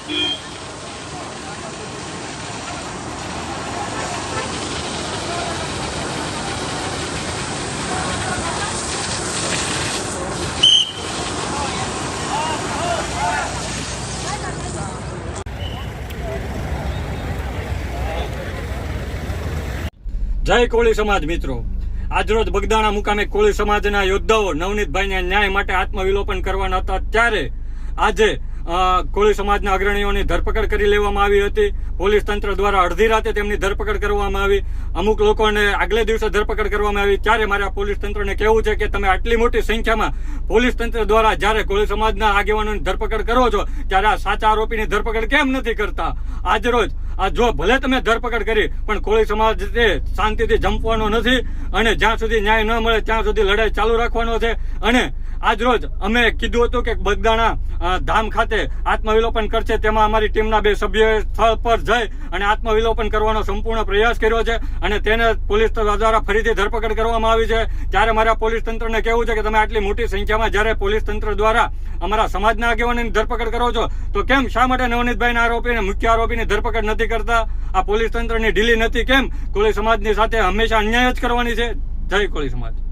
જય કોળી સમાજ મિત્રો, આજરોજ બગદાણા મુકામે કોળી સમાજના યોદ્ધાઓ નવનીતભાઈને ન્યાય માટે આત્મવિલોપન કરવાના હતા ત્યારે આજે કોળી સમાજના અગ્રણીઓની ધરપકડ કરી લેવામાં આવી હતી. પોલીસ તંત્ર દ્વારા અડધી રાતે તેમની ધરપકડ કરવામાં આવી. અમુક લોકોને આગલે દિવસે ધરપકડ કરવામાં આવી. ત્યારે મારે આ પોલીસ તંત્રને કહેવું છે કે તમે આટલી મોટી સંખ્યામાં પોલીસ તંત્ર દ્વારા જ્યારે કોળી સમાજના આગેવાનોની ધરપકડ કરો છો ત્યારે આ સાચા આરોપીની ધરપકડ કેમ નથી કરતા? આજરોજ આ જો ભલે તમે ધરપકડ કરી પણ કોળી સમાજ શાંતિથી જંપવાનો નથી અને જ્યાં સુધી ન્યાય ન મળે ત્યાં સુધી લડાઈ ચાલુ રાખવાનો છે. અને આજરોજ અમે કીધું હતું કે બગદાણા ધામ ખાતે આત્મવિલોપન કરશે, તેમાં અમારી ટીમના 2 સભ્યોએ સ્થળ પર જઈ અને આત્મવિલોપન કરવાનો સંપૂર્ણ પ્રયાસ કર્યો છે અને તેને પોલીસ દ્વારા ફરીથી ધરપકડ કરવામાં આવી છે. ત્યારે મારા પોલીસ તંત્રને કહેવું છે કે તમે આટલી મોટી સંખ્યામાં જ્યારે પોલીસ તંત્ર દ્વારા અમારા સમાજના આગેવાનોની ધરપકડ કરો છો તો કેમ શા માટે નવનીતભાઈના આરોપીને મુખ્ય આરોપીની ધરપકડ નથી કરતા? આ પોલીસ તંત્રની ઢીલી નથી કેમ? કોળી સમાજની સાથે હંમેશા અન્યાય જ કરવાની છે. જય કોળી સમાજ.